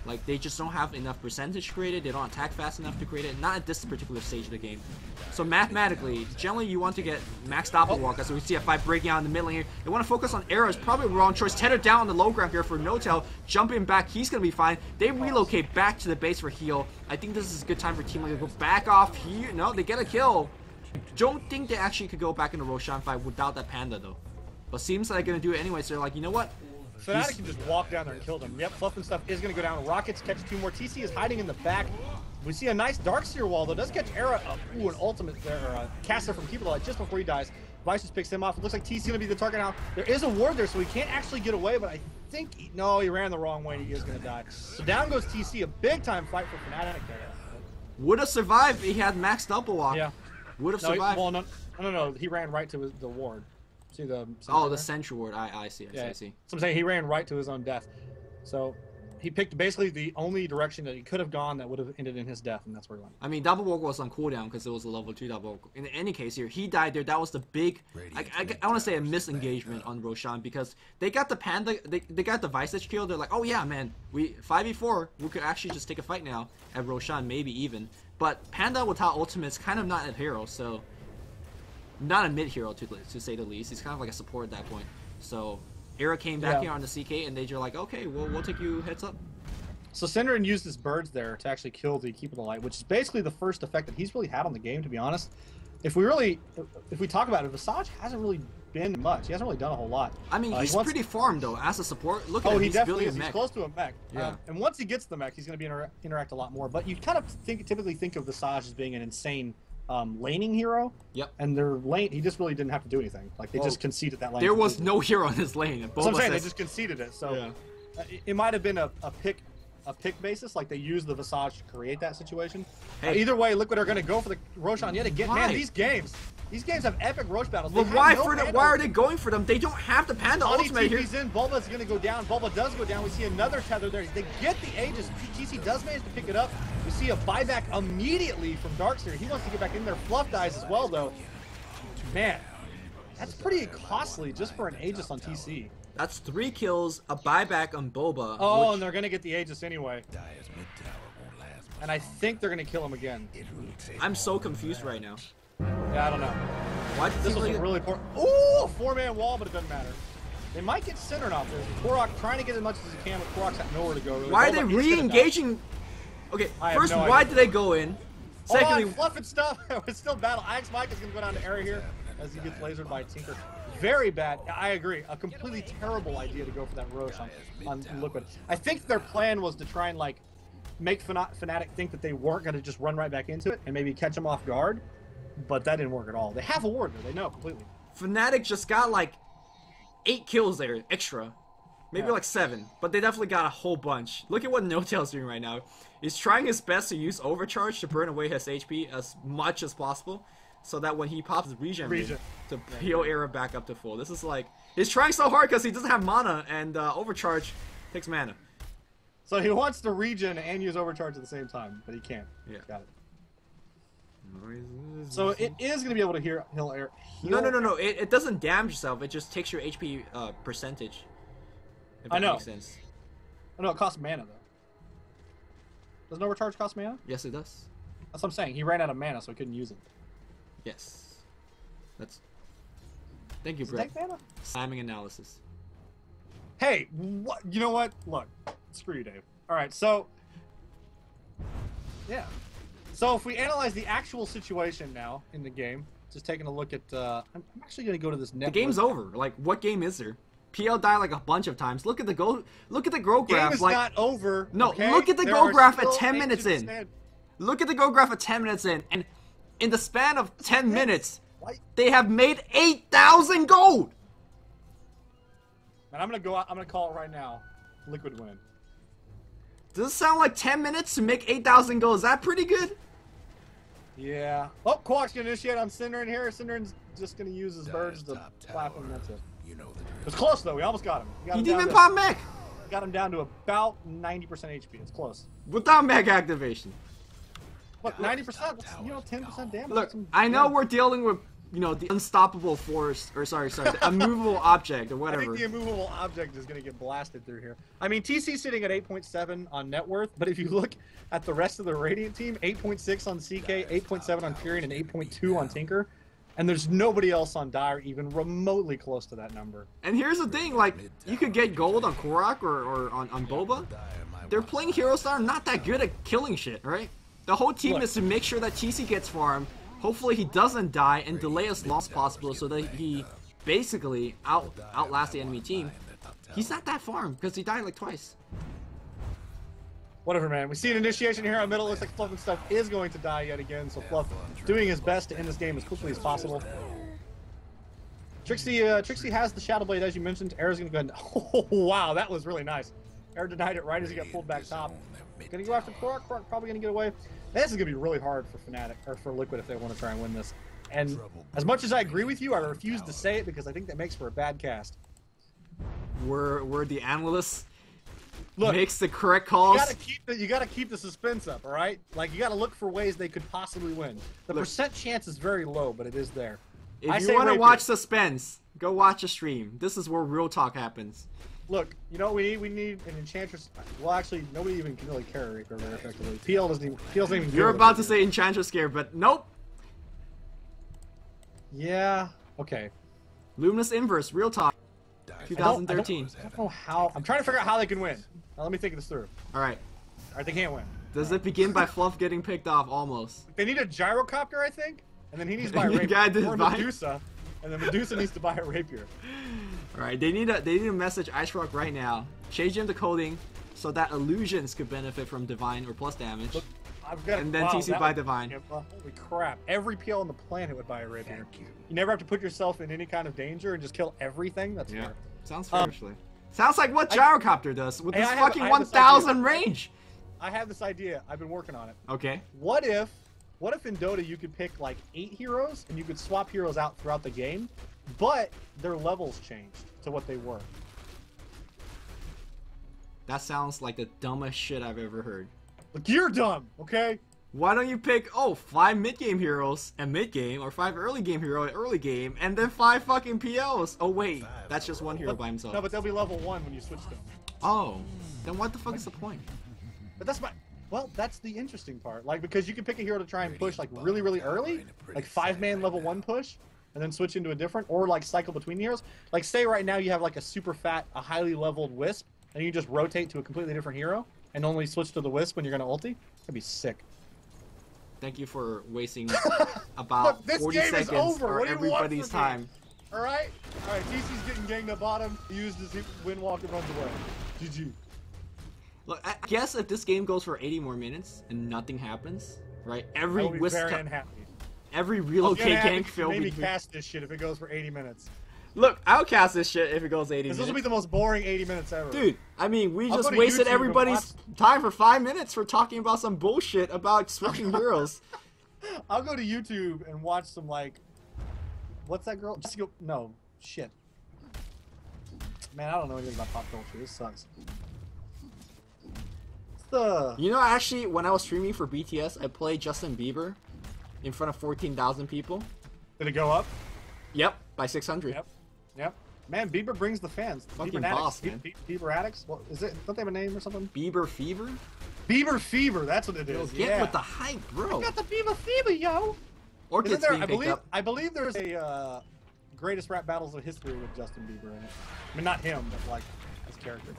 Like, they just don't have enough percentage created, they don't attack fast enough to create it, not at this particular stage of the game. So mathematically, generally you want to get max doppelwalker, so we see a fight breaking out in the middle here. They want to focus on arrows, probably the wrong choice. Tether down on the low ground here for No-Tail, jumping back, he's going to be fine. They relocate back to the base for heal. I think this is a good time for Team Liquid to go back off here. No, they get a kill. Don't think they actually could go back in the Roshan fight without that Panda though. But seems like they're going to do it anyway, so they're like, you know what? Fnatic can just walk down there and kill them. Yep, Fluff and Stuff is going to go down. Rockets catch 2 more. TC is hiding in the back. We see a nice Darkseer wall, though. Does catch Era. Ooh, an ultimate there, or a caster from Keep It Alive just before he dies. Vice just picks him off. It looks like TC's going to be the target now. There is a ward there, so he can't actually get away, but I think... no, he ran the wrong way and he is going to die. So down goes TC. A big-time fight for Fnatic there. Would have survived if he had max double walk. Yeah. Would have survived. Well, no. He ran right to the ward. See the... the Sentry ward. I see. I see. So I'm saying he ran right to his own death. So he picked basically the only direction that he could have gone that would have ended in his death, and that's where he went. I mean, double walk was on cooldown because it was a level 2 double walk. In any case here, he died there. That was the big... I want to say a misengagement on Roshan because they got the Panda... They got the Vice Edge kill. They're like, oh yeah, man. 5v4. We could actually just take a fight now at Roshan, maybe even. But Panda without ultimate is kind of not a hero, so... Not a mid-hero, to say the least. He's kind of like a support at that point. So, Era came back here on the CK, and they're like, okay, we'll take you heads up. So, Synderen used his birds there to actually kill the Keep It Alive, which is basically the first effect that he's really had on the game, to be honest. If we talk about it, Visage hasn't really been much. He hasn't really done a whole lot. I mean, he's pretty farmed, though, as a support. Look at him, he's building a mech. He's close to a mech. Yeah. And once he gets the mech, he's going to be interact a lot more. But you kind of typically think of Visage as being an insane... laning hero. Yep. And their lane, he just really didn't have to do anything. Like, they just conceded that lane. There was no hero in his lane. That's what I'm saying, they just conceded it. So it might have been a pick basis, like they used the Visage to create that situation. Hey. Either way, Liquid are going to go for the Roshan yet again. Man, these games have epic Rosh battles. But why are they going for them? They don't have the Panda ultimate here. TP's in, Bulba's going to go down. Bulba does go down. We see another tether there. They get the Aegis. TC does manage to pick it up. We see a buyback immediately from Darkseer. He wants to get back in there. Fluff dies as well, though. Man, that's pretty costly just for an Aegis on TC. That's 3 kills, a buyback on Boba. Oh, and they're going to get the Aegis anyway. And I think they're going to kill him again. I'm so confused right now. Yeah, I don't know. Why this was really important. Ooh, a 4-man wall, but it doesn't matter. They might get centered off there. Korok trying to get as much as he can, but Korok's got nowhere to go. Really. Why are they re-engaging? Okay, first, why did they go in? Secondly, Fluff and Stuff. It's still battle. Ix Mike is going to go down to area here as he gets lasered by Tinker. Very bad. I agree. A completely terrible idea to go for that Roche on Liquid. I think their plan was to try and, like, make Fnatic think that they weren't going to just run right back into it and maybe catch them off guard, but that didn't work at all. They have a ward there. They know completely. Fnatic just got like 8 kills there, extra. Maybe like 7, but they definitely got a whole bunch. Look at what No-Tail's doing right now. He's trying his best to use Overcharge to burn away his HP as much as possible, so that when he pops his regen to heal Era back up to full. This is like, he's trying so hard because he doesn't have mana, and Overcharge takes mana. So he wants to regen and use Overcharge at the same time, but he can't. Yeah. Got it. So it is going to be able to heal Era. No. It doesn't damage yourself. It just takes your HP percentage. If that makes sense. I know it costs mana though. Doesn't Overcharge cost mana? Yes, it does. That's what I'm saying. He ran out of mana, so he couldn't use it. Yes. That's. Thank you, Does Brett. it take mana? Timing analysis. Hey, what? You know what? Look, screw you, Dave. All right, so yeah. So if we analyze the actual situation now in the game, just taking a look at, I'm actually going to go to this Nebula. The game's over. Like, what game is there? PL died like a bunch of times. Look at the growth graph. Game is like, not over. No, okay? look at the There growth are graph at still 10 minutes in. 8%. Look at the growth graph at 10 minutes in, and in the span of 10 minutes, What? they have made 8,000 gold. And I'm going to go out. I'm going to call it right now. Liquid win. Does it sound like 10 minutes to make 8,000 gold? Is that pretty good? Yeah. Oh, Quark's going to initiate on Synderen here. Synderen's just going to use his birds to clap him. That's it. You know the It was close, though. We almost got him. He didn't even pop mech. Got him down to about 90% HP. It's close. Without mech activation. What, 90%? That's, 10% damage. Look, I know we're dealing with, the unstoppable force, or sorry, the unmovable object, or I whatever. think the immovable object is going to get blasted through here. I mean, TC's sitting at 8.7 on net worth, but if you look at the rest of the Radiant team, 8.6 on CK, 8.7 on Tyrion, and 8.2 on Tinker. And there's nobody else on Dire even remotely close to that number. And here's the thing, like, you could get gold on Korok or on Boba. They're playing heroes that are not that good at killing shit, right? The whole team is to make sure that TC gets farmed. Hopefully he doesn't die and delay as long as possible so that he basically outlasts the enemy team. He's not that farmed because he died like twice. Whatever, man. We see an initiation here in the middle. Looks like Fluff and Stuff is going to die yet again. So Fluff doing his best to end this game as quickly as possible. Trixie has the Shadow Blade, as you mentioned. Era's going to go ahead and... Oh, wow. That was really nice. Era denied it right as he got pulled back top. Going to go after Quark. Quark probably going to get away. This is going to be really hard for Fnatic, or for Liquid if they want to try and win this. And as much as I agree with you, I refuse to say it because I think that makes for a bad cast. We're the analysts. Look, makes the correct calls. You gotta keep the suspense up, all right? Like, you gotta look for ways they could possibly win. The percent chance is very low, but it is there. If you want to watch suspense, go watch a stream. This is where real talk happens. Look, you know what we need? We need an Enchantress. Well, actually, nobody even can really carry Rapier very effectively. PL doesn't even. You're about to say Enchantress scare, but nope. Yeah. Okay. LuminousInverse, real talk. 2013. I don't know how. I'm trying to figure out how they can win. Now, let me think this through. All right. All right, they can't win. Does it begin by Fluff getting picked off? Almost. They need a gyrocopter, I think, and then he needs to buy a rapier or Medusa, and then Medusa needs to buy a rapier. All right, they need to message Ice Rock right now. Change him to coding so that illusions could benefit from divine or plus damage. Look, and then TC by divine. Holy crap! Every PL on the planet would buy a rapier. You never have to put yourself in any kind of danger and just kill everything. That's fair. Sounds fair, actually. Sounds like what Gyrocopter does with this fucking 1,000 range. I have this idea. I've been working on it. Okay. What if in Dota you could pick like 8 heroes and you could swap heroes out throughout the game, but their levels changed to what they were? That sounds like the dumbest shit I've ever heard. Look, you're dumb, okay? Why don't you pick, 5 mid-game heroes at mid-game, or 5 early-game hero at early game, and then 5 fucking PLs? Oh wait, that's just one hero by himself. No, but they'll be level 1 when you switch them. Oh, then what the fuck is the point? But that's the interesting part. Like, because you can pick a hero to try and push like really, really early, like 5-man level 1 push, and then switch into a different, or like cycle between heroes. Like, say right now you have like a super fat, a highly leveled Wisp, and you just rotate to a completely different hero, and only switch to the Wisp when you're gonna ulti. That'd be sick. Thank you for wasting about 40 seconds of everybody's time. Alright? Alright, TC's getting ganged up bottom. He used his windwalk and runs away. GG. Look, I guess if this game goes for 80 more minutes and nothing happens, right? I Every will be Wisp, very unhappy. every relocate gank fail. Maybe cast this shit if it goes for 80 minutes. Look, I'll cast this shit if it goes 80 minutes. This will be the most boring 80 minutes ever. Dude, I mean, we I'll just go to wasted YouTube everybody's time for 5 minutes for talking about some bullshit about switching heroes. I'll go to YouTube and watch some, like... What's that girl? Just go... No. Shit. Man, I don't know anything about pop culture. This sucks. You know, actually, when I was streaming for BTS, I played Justin Bieber in front of 14,000 people. Did it go up? Yep, by 600. Yep. Man, Bieber brings the fans. Fucking boss, man. Bieber addicts? What is it? Don't they have a name or something? Bieber Fever? Bieber Fever, that's what it Yo, is. get with the hype, bro. I got the Bieber Fever, yo. Orchid's being picked up. I believe there's a greatest rap battles of history with Justin Bieber in it. I mean, not him, but like his character.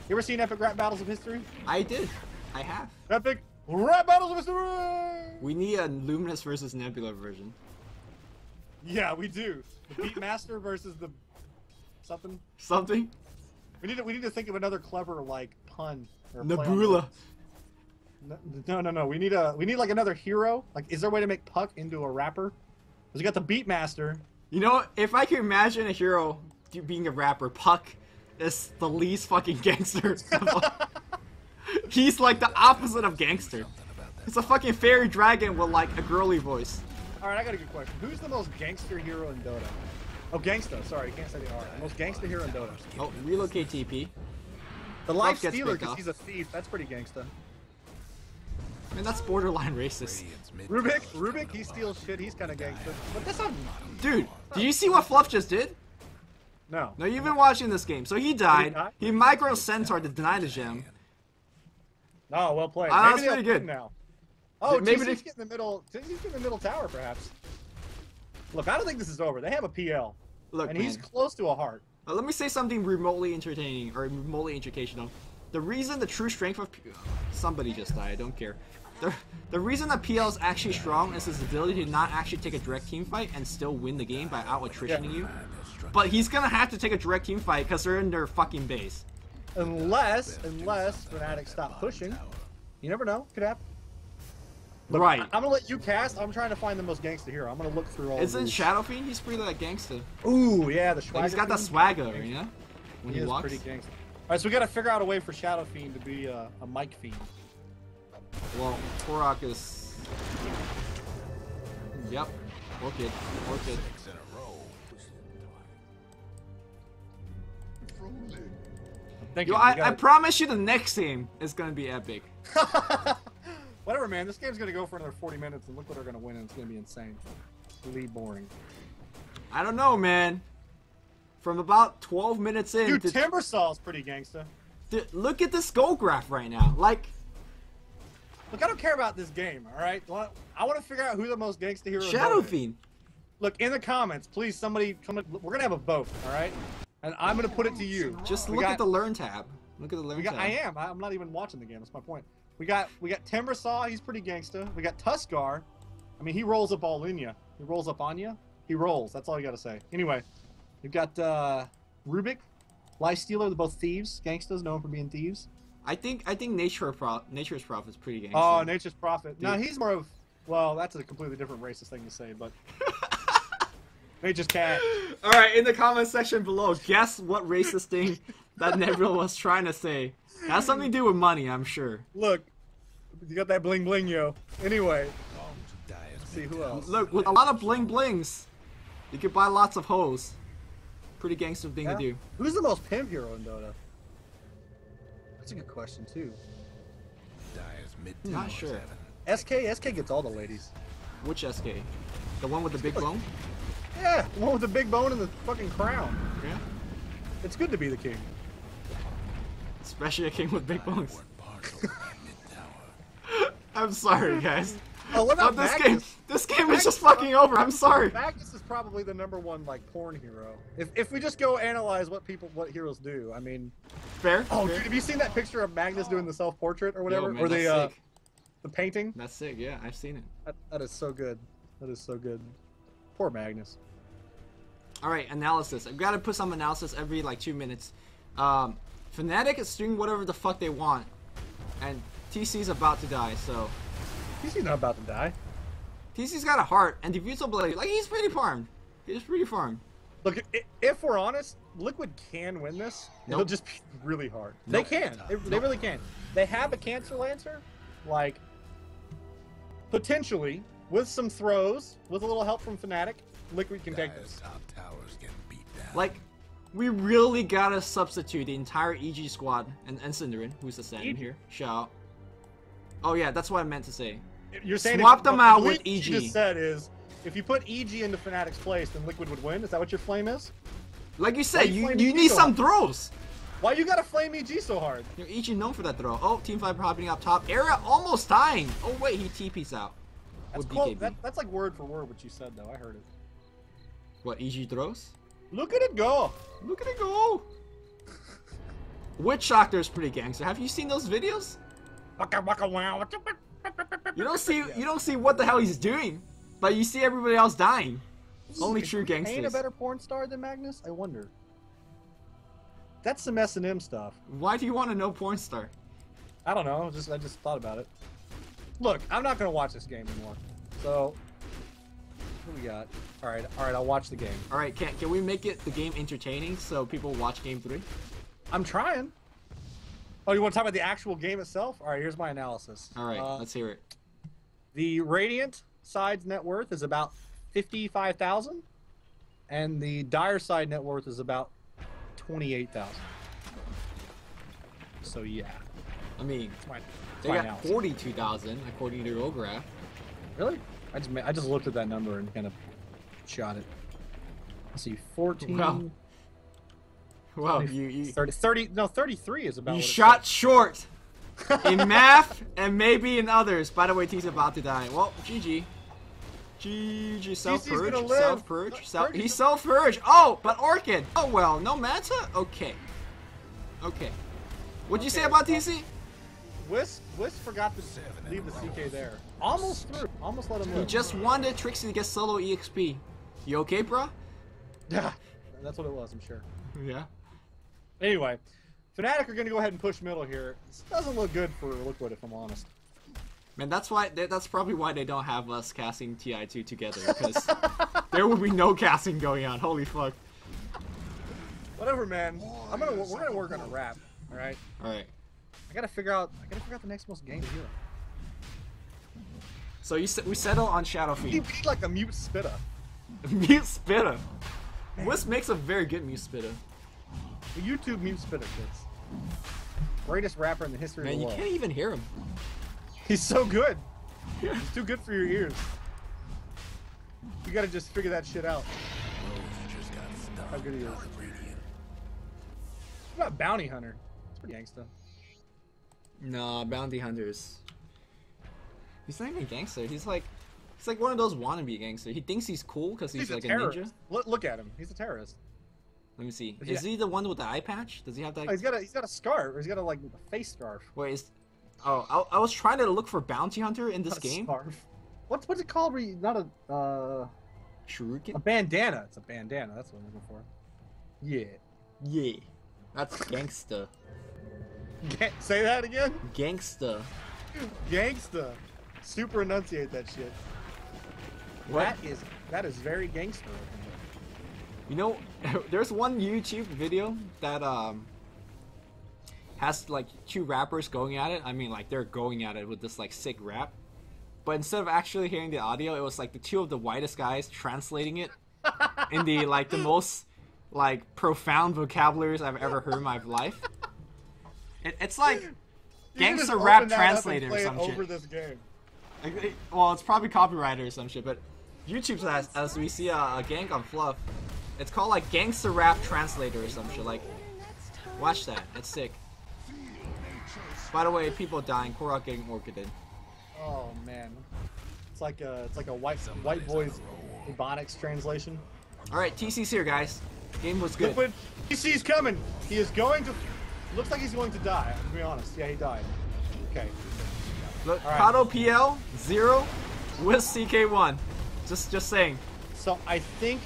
You ever seen epic rap battles of history? I did. I have. Epic rap battles of history. We need a Luminous versus Nebula version. Yeah, we do. The Beatmaster versus the something. Something? We need to think of another clever like pun. Or play on Nebula. words. No. We need like another hero. Like, is there a way to make Puck into a rapper? Because we got the Beatmaster. You know, if I could imagine a hero being a rapper, Puck is the least fucking gangster. He's like the opposite of gangster. He's a fucking fairy dragon with like a girly voice. Alright, I got a good question. Who's the most gangster hero in Dota? Oh, gangsta. Sorry, you can't say the R. The most gangster hero in Dota. Oh, relocate TP. The life gets stealer picked because off. he's a thief. That's pretty gangsta. Man, that's borderline racist. Rubik, he steals shit. He's kind of gangster. But that's not... Dude, did you see what Fluff just did? No. No, you've been watching this game. So he died. die? He micro centaur to deny the gem. Oh, well played. Ah, Maybe that's pretty they'll good. win now. Oh, Maybe TC's getting in the middle. TC's getting in the middle tower, perhaps. Look, I don't think this is over. They have a PL. Look, and man. he's close to a heart. Let me say something remotely entertaining or remotely educational. The reason the true strength of somebody just died, I don't care. The reason that PL is actually strong is his ability to not actually take a direct team fight and still win the game by out attritioning you. But he's gonna have to take a direct team fight because they're in their fucking base. Unless Fnatic stop pushing. You never know. Could happen. Look, Right. I'm gonna let you cast. I'm trying to find the most gangster hero. I'm gonna look through all. Isn't these. Shadow Fiend? He's pretty like gangster. Ooh, yeah, the swagger. Like, he's got that Fiend. swagger, you know? When He he is walks. pretty gangster. All right, so we gotta figure out a way for Shadow Fiend to be a Mike Fiend. Well, Korok is. Yep. Orchid. Thank Yo, you. I promise you the next game is gonna be epic. Whatever, man. This game's gonna go for another 40 minutes, and look what they're gonna win, and it's gonna be insane. Really boring. I don't know, man. From about 12 minutes in, Dude, Timbersaw's pretty gangsta. look at this goal graph right now. Like, Look, I don't care about this game, all right? I want to figure out who the most gangsta hero is. Shadow Fiend. Look, in the comments, please, somebody come. We're gonna have a vote, all right? And I'm gonna put it to you. Just look at the learn tab. Look at the learn tab. I'm not even watching the game. That's my point. We got Timbersaw. He's pretty gangsta. We got Tuskar. I mean, he rolls up all in ya. He rolls up on ya. He rolls. That's all you gotta say. Anyway, we've got Rubik, Life Stealer. They're both thieves, gangstas, known for being thieves. I think Nature's Prophet is pretty gangster. Oh, Nature's Prophet. Dude. No, he's more of. Well, that's a completely different racist thing to say, but. Nature's Cat. All right, in the comment section below, guess what racist thing that Nebula was trying to say. It has something to do with money, I'm sure. Look, you got that bling bling, yo. Anyway, let's see who else. Look, with a lot of bling blings, you could buy lots of hoes. Pretty gangster thing to do. Who's the most pimp hero in Dota? That's a good question too. Not sure. SK gets all the ladies. Which SK? The one with the big bone? Yeah, the one with the big bone and the fucking crown. Yeah. It's good to be the king. Especially a king with big bones. I'm sorry, guys. Oh, what about this Magnus? game? This game is just fucking over. I'm sorry. Magnus is probably the #1 like porn hero. If we just go analyze what heroes do, I mean. Fair. Oh, fair. dude, have you seen that picture of Magnus doing the self-portrait or whatever, Yo, man, or that's the sick. the painting? That's sick. Yeah, I've seen it. That is so good. That is so good. Poor Magnus. All right, analysis. I've got to put some analysis every like 2 minutes. Fnatic is doing whatever the fuck they want, and TC's about to die. So TC's not about to die. TC's got a heart, and Diffusal Blade, like, he's pretty farmed. He's pretty farmed. Look, if we're honest, Liquid can win this. It'll just be really hard. They can. They really can. They have a Cancer Lancer, like, potentially, with some throws, with a little help from Fnatic, Liquid can take this. Top towers getting beat down. Like, we really gotta substitute the entire EG squad, and Synderen, who's the stand here. Shout out. Oh yeah, that's what I meant to say. You're saying swap them out with what EG. you just said is, if you put EG into Fnatic's place, then Liquid would win. Is that what your flame is? Like you said, you need some throws. Why you gotta flame EG so hard? You're EG known for that throw. Oh, Team Viper hopping up top. Era almost dying. Oh wait, he TP's out. That's with cool. BKB. That's like word for word what you said though. I heard it. What, EG throws? Look at it go! Look at it go! Witch Doctor's pretty gangster. Have you seen those videos? You don't see what the hell he's doing, but you see everybody else dying. Only true gangsters. Ain't a better porn star than Magnus? I wonder. That's some S&M stuff. Why do you want to know porn star? I don't know. I just thought about it. Look, I'm not gonna watch this game anymore. So, what do we got? All right. I'll watch the game. All right, can we make the game entertaining so people watch Game 3? I'm trying. Oh, you want to talk about the actual game itself? All right. Here's my analysis. All right, let's hear it. The Radiant side's net worth is about 55,000, and the Dire side net worth is about 28,000. So yeah. I mean, It's they my got analysis. 42,000 according to your graph. Really? I just looked at that number and kind of shot it. Let's see, 14. Wow. Wow, 20, you 30, no, 33 is about you what it shot says. short in math and maybe in others. By the way, T's about to die. Well, GG. GG, self-purge, gonna live. self-purge, he's self-purge. Oh, but Orchid. Oh well, no Manta? Okay. Okay. What'd you say about TC? Wisp forgot to leave the CK there. Almost through. Almost let him He live. just wanted Trixie to get solo EXP. You okay, bro? Yeah, that's what it was, I'm sure. Yeah. Anyway, Fnatic are going to go ahead and push middle here. This doesn't look good for Liquid, if I'm honest. Man, that's probably why they don't have us casting TI2 together, because there would be no casting going on. Holy fuck. Whatever, man. We're gonna work on a wrap. All right. All right. I gotta figure out the next most game hero. So we settle on Shadow We Fiend. need like a mute spitter. Mute Spitter. Wisp makes a very good Mute Spitter. The YouTube mute spitter, kids. Greatest rapper in the history Man, of the you world. can't even hear him. He's so good. Yeah. He's too good for your ears. You gotta just figure that shit out. Just got stuck. How good he is. Radiant. What about Bounty Hunter? It's pretty gangsta. Nah, Bounty Hunters. He's not even a gangster. He's like one of those wannabe gangster. He thinks he's cool because he's like a terrorist. ninja. Look at him. He's a terrorist. Let me see. Is he- Is he the one with the eye patch? Does he have that? Oh, he's got a scarf. Or he's got a face scarf. Wait, oh, I was trying to look for Bounty Hunter in this Not a game. Scarf. What's it called? Where you, not a Shuriken? bandana. It's a bandana. That's what I'm looking for. Yeah. Yeah. That's gangsta. Say that again. Gangsta. Gangsta. Super enunciate that shit. What? That is very gangster. You know, there's one YouTube video that has like two rappers going at it. I mean, like they're going at it with this like sick rap. But instead of actually hearing the audio, it was like the two of the whitest guys translating it in the like the most like profound vocabularies I've ever heard in my life. It's like gangster rap translator or some over shit. this game. Well, it's probably copyrighted or some shit, but YouTube says, as we see a gank on Fluff, it's called like gangster rap translator or some shit. Like, watch that. It's sick. By the way, people dying. Korok getting orchided. Oh man, it's like a white boy's Ebonics translation. All right, TC's here, guys. Game was good. Liquid, TC's coming. He is going to. Looks like he's going to die. To be honest, yeah, he died. Okay. Look, All right. Kato PL 0 with CK1. Just saying. So I think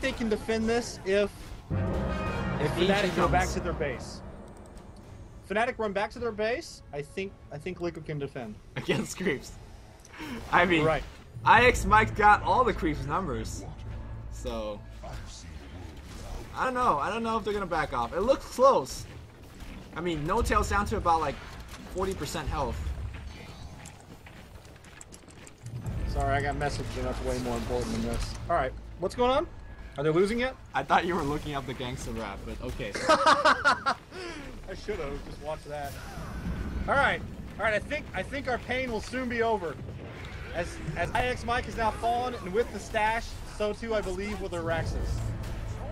they can defend this if If Danger Fnatic go back comes. to their base. Fnatic run back to their base, I think Liquid can defend. Against creeps. I mean, Right. IX Mike got all the creeps numbers. So, I don't know. I don't know if they're going to back off. It looks close. I mean, No Tail's down to about like 40% health. Sorry, I got messaged and that's way more important than this. Alright, what's going on? Are they losing yet? I thought you were looking up the gangster rap, but okay. I should have just watched that. Alright. Alright, I think our pain will soon be over. As IX Mike has now fallen, and with the stash, so too I believe will their Raxes.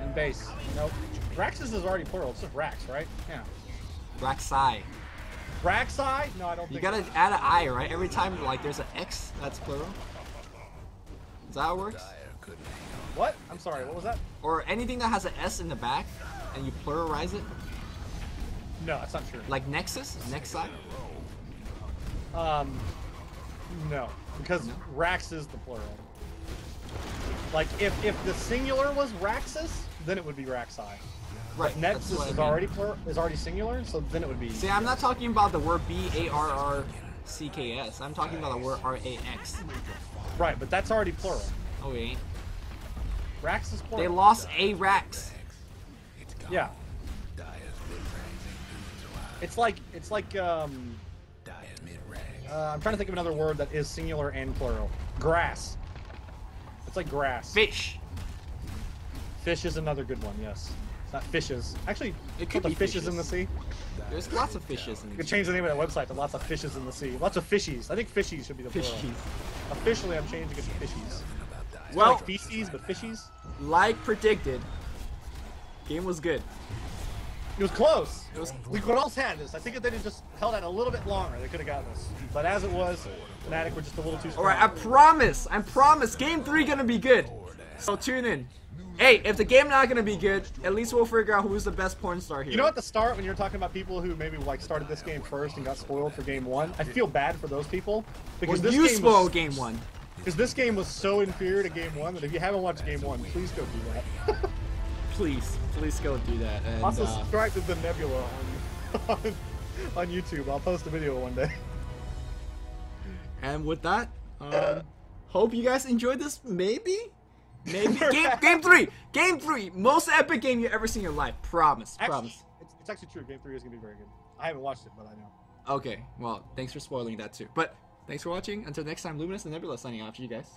And base. Nope. Raxes is already plural, it's just Rax, right? Yeah. Raxai. Raxi? No, I don't You think gotta add an I, right? Every time like there's an X, that's plural. Is that how it works? What? I'm sorry, what was that? Or anything that has an S in the back, and you pluralize it? No, that's not true. Like Nexus? Nexi? No. Because Rax is the plural. Like, if the singular was Raxus, then it would be Raxi. Right. Nexus that's what is I mean. already is already singular, so then it would be. See, I'm not talking about the word B-A-R-R-C-K-S. I'm talking about the word R-A-X. Right, but that's already plural. Oh, wait. Rax is plural. They lost a Rax. Yeah. It's like I'm trying to think of another word that is singular and plural. Grass. It's like grass. Fish. Fish is another good one. Yes. It's not fishes. Actually, It could put be the fishes in the fishes. sea. There's lots of fishes in You the could change the name of that website to lots of fishes in the sea. Lots of fishies. I think fishies should be the plural. fishies. Officially, I'm changing it to fishies. It's Well, not like feces, but fishies. like predicted, game was good. It was close. It was We could almost had this. I think if they'd have just held out a little bit longer, they could have gotten this. But as it was, Fnatic were just a little too strong. Alright, I promise, game 3 gonna be good. So tune in. Hey, if the game not gonna be good, at least we'll figure out who's the best porn star here. You know, at the start, when you're talking about people who maybe like started this game first and got spoiled for game 1, I feel bad for those people because Well, this you game spoiled was, game 1. because this game was so inferior to game 1 that if you haven't watched game 1, please go do that. Please go do that. And, Also, subscribe to the Nebula on YouTube. I'll post a video one day. and with that, hope you guys enjoyed this. Maybe game 3, most epic game you ever seen in your life. Promise. It's actually true. Game 3 is gonna be very good. I haven't watched it, but I know. Okay, well, thanks for spoiling that too. But thanks for watching. Until next time, Luminous and Nebula signing off. You guys.